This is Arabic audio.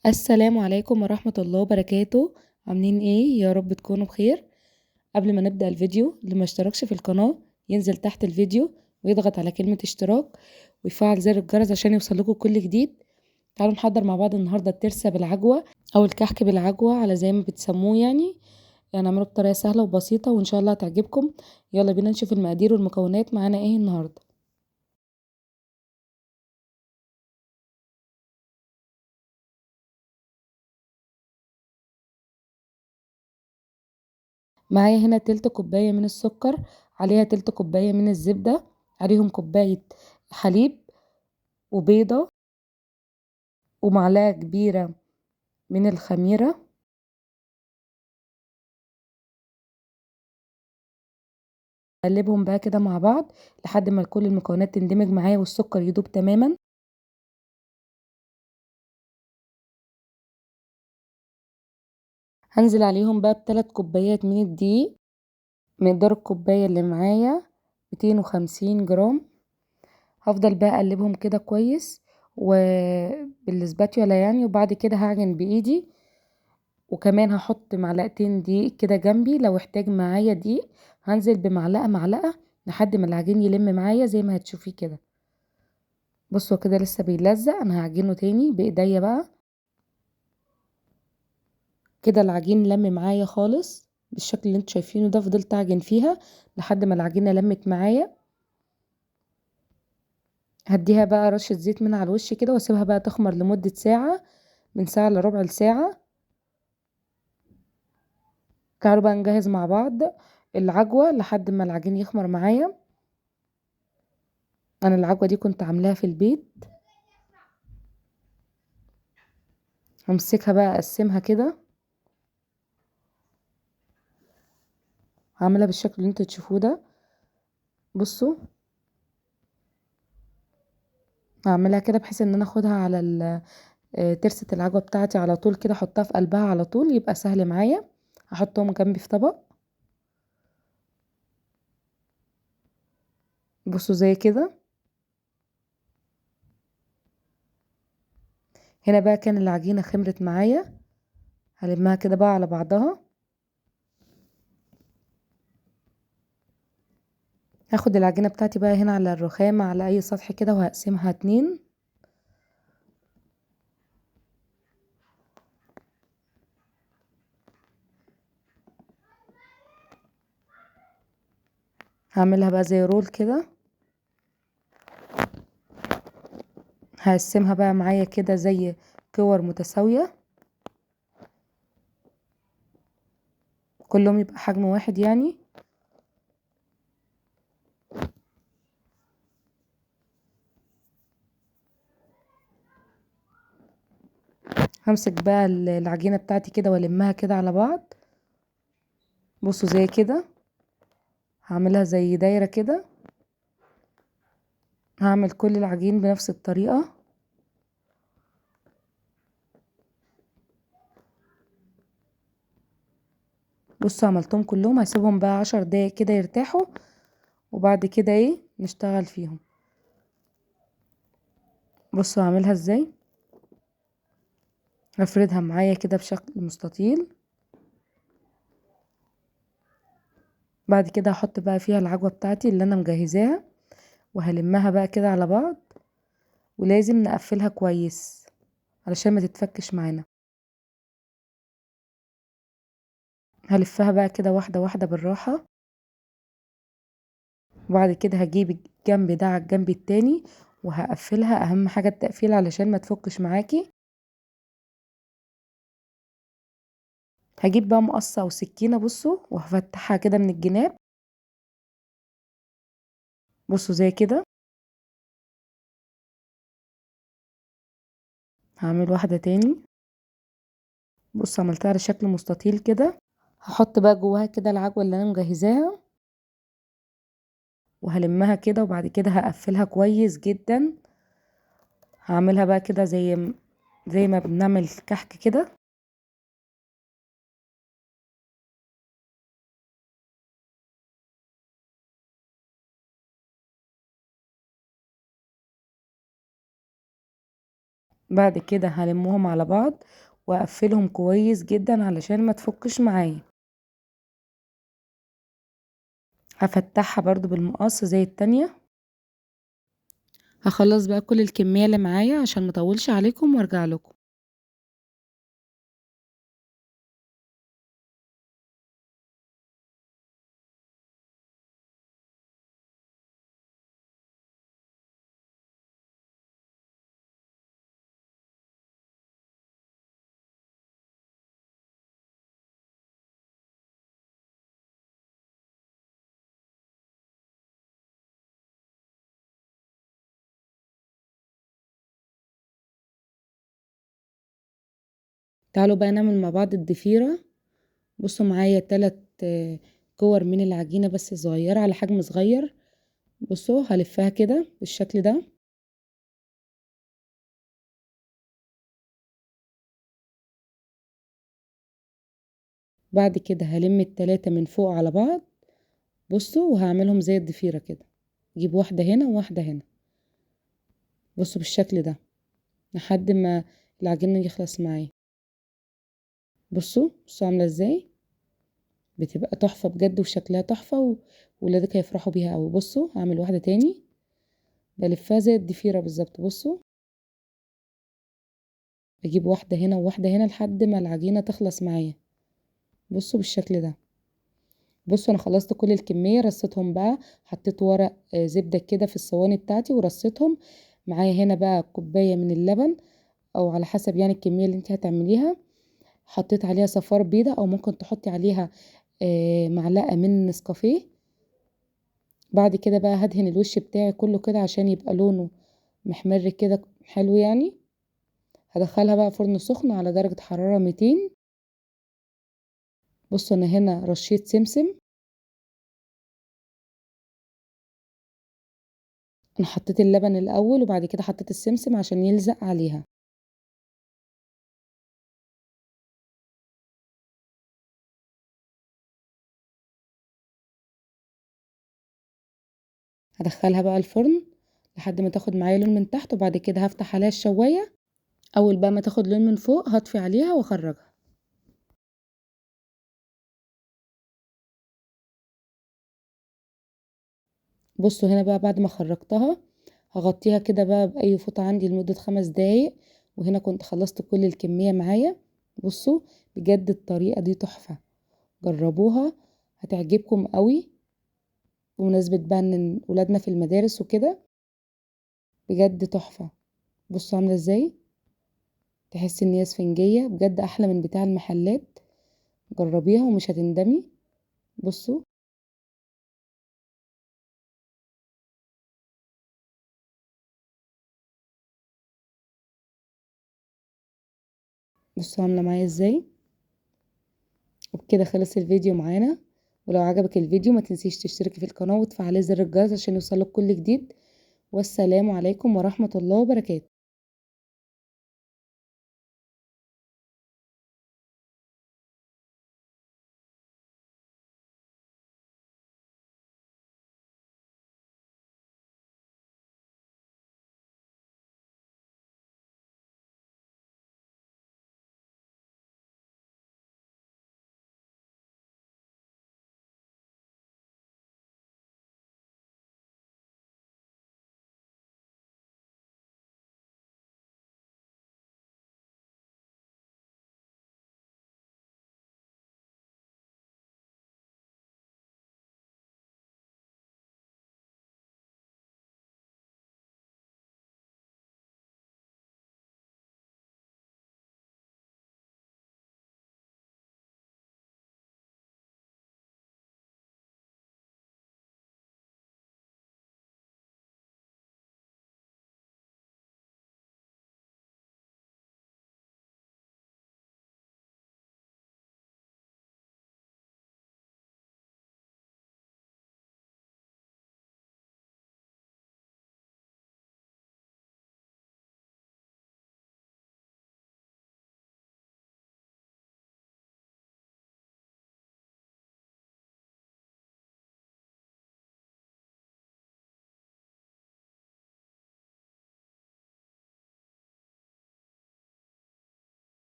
السلام عليكم ورحمة الله وبركاته. عاملين ايه؟ يا رب تكونوا بخير. قبل ما نبدأ الفيديو، اللي ما اشتركش في القناة ينزل تحت الفيديو ويضغط على كلمة اشتراك ويفعل زر الجرس عشان يوصلكوا كل جديد. تعالوا نحضر مع بعض النهاردة الترسة بالعجوة او الكحك بالعجوة على زي ما بتسموه يعني نعمله بطريقة سهلة وبسيطة وان شاء الله هتعجبكم. يلا بينا نشوف المقادير والمكونات معانا ايه النهاردة. معايا هنا تلت كوباية من السكر، عليها تلت كوباية من الزبدة، عليهم كوباية حليب وبيضة ومعلقة كبيرة من الخميرة. اقلبهم بقى كده مع بعض لحد ما كل المكونات تندمج معايا والسكر يدوب تماما. هنزل عليهم بقى بثلاث كوبايات من الدقيق. مقدار الكوباية اللي معايا 250 جرام. هفضل بقى اقلبهم كده كويس وبالسباتيولا وبعد كده هعجن بايدي، وكمان هحط معلقتين دقيق كده جنبي لو احتاج معايا دقيق. هنزل بمعلقة معلقة لحد ما العجين يلم معايا زي ما هتشوفي كده. بصوا كده لسه بيلزق، انا هعجنه تاني بايديا بقى كده. العجين لم معايا خالص بالشكل اللي انتوا شايفينه ده. فضلت اعجن فيها لحد ما العجينة لمت معايا. هديها بقى رشة زيت من على الوش كده واسيبها بقى تخمر لمدة ساعة، من ساعة لربع الساعة. تعالوا بقى نجهز مع بعض العجوة لحد ما العجين يخمر معايا. انا العجوة دي كنت عاملاها في البيت. همسكها بقى اقسمها كده، هعملها بالشكل اللي انتوا تشوفوه ده. بصوا هعملها كده بحيث ان انا اخدها على ترسة العجوة بتاعتي على طول كده، احطها في قلبها على طول يبقى سهل معايا. هحطهم جنبي في طبق. بصوا زي كده. هنا بقى كان العجينة خمرت معايا، هلمها كده بقى على بعضها. هاخد العجينة بتاعتي بقى هنا على الرخامة على اي سطح كده وهقسمها اتنين. هعملها بقى زي رول كده. هقسمها بقى معايا كده زي كور متساوية، كلهم يبقى حجم واحد همسك بقى العجينة بتاعتي كده والمها كده على بعض. بصوا زي كده. هعملها زي دايرة كده. هعمل كل العجين بنفس الطريقة. بصوا عملتهم كلهم، هسيبهم بقى 10 دقايق كده يرتاحوا وبعد كده نشتغل فيهم. بصوا هعملها ازاي. هفردها معايا كده بشكل مستطيل. بعد كده هحط بقى فيها العجوة بتاعتي اللي انا مجهزاها وهلمها بقى كده على بعض، ولازم نقفلها كويس علشان ما تتفكش معانا. هلفها بقى كده واحدة واحدة بالراحة، وبعد كده هجيب الجنب ده على الجنب التاني وهقفلها. اهم حاجة التقفيل علشان ما تفكش معاكي. هجيب بقى مقص او سكينة بصوا وهفتحها كده من الجناب. بصوا زي كده. هعمل واحدة تاني. بصوا عملتها على شكل مستطيل كده. هحط بقى جواها كده العجوة اللي انا مجهزاها وهلمها كده وبعد كده هقفلها كويس جدا. هعملها بقى كده زي ما بنعمل كحك كده. بعد كده هلمهم على بعض واقفلهم كويس جدا علشان ما تفكش معايا. هفتحها برضو بالمقص زي التانية. هخلص بقى كل الكمية اللي معايا عشان مطولش عليكم وارجع لكم. تعالوا بقى نعمل مع بعض الضفيرة. بصوا معايا 3 كور من العجينة بس صغيرة على حجم صغير. بصوا هلفها كده بالشكل ده. بعد كده هلم ال3 من فوق على بعض. بصوا وهعملهم زي الضفيرة كده. اجيب واحدة هنا وواحدة هنا. بصوا بالشكل ده لحد ما العجين يخلص معايا. بصوا عاملة ازاي، بتبقى تحفة بجد وشكلها تحفة وولادك هيفرحوا بيها اوي. بصوا هعمل واحدة تاني بلفها زي الضفيرة بالظبط. بصوا اجيب واحدة هنا وواحدة هنا لحد ما العجينة تخلص معايا. بصوا بالشكل ده. بصوا انا خلصت كل الكمية، رصيتهم بقى، حطيت ورق زبدة كده في الصواني بتاعتي ورصيتهم. معايا هنا بقى كوباية من اللبن او على حسب يعني الكمية اللي انت هتعمليها. حطيت عليها صفار بيضة او ممكن تحطي عليها معلقة من نسكافيه. بعد كده بقى هدهن الوش بتاعي كله كده عشان يبقى لونه محمر كده حلو يعني. هدخلها بقى فرن سخن على درجة حرارة 200. بصوا انا هنا رشيت سمسم. انا حطيت اللبن الاول وبعد كده حطيت السمسم عشان يلزق عليها. هدخلها بقى الفرن لحد ما تاخد معايا لون من تحت، وبعد كده هفتح عليها الشواية. اول بقى ما تاخد لون من فوق هطفي عليها واخرجها. بصوا هنا بقى بعد ما خرجتها هغطيها كده بقى باي فوطة عندي لمدة 5 دقايق. وهنا كنت خلصت كل الكمية معايا. بصوا بجد الطريقة دي تحفة، جربوها هتعجبكم قوي. بمناسبة بقى ان ولادنا في المدارس وكده، بجد تحفة. بصوا عاملة ازاي، تحس ان هي اسفنجية بجد احلى من بتاع المحلات. جربيها ومش هتندمي. بصوا بصوا عاملة معايا ازاي. وبكده خلص الفيديو معانا. ولو عجبك الفيديو ما تنسيش تشتركي في القناة وتفعلي زر الجرس عشان يوصلك كل جديد. والسلام عليكم ورحمة الله وبركاته.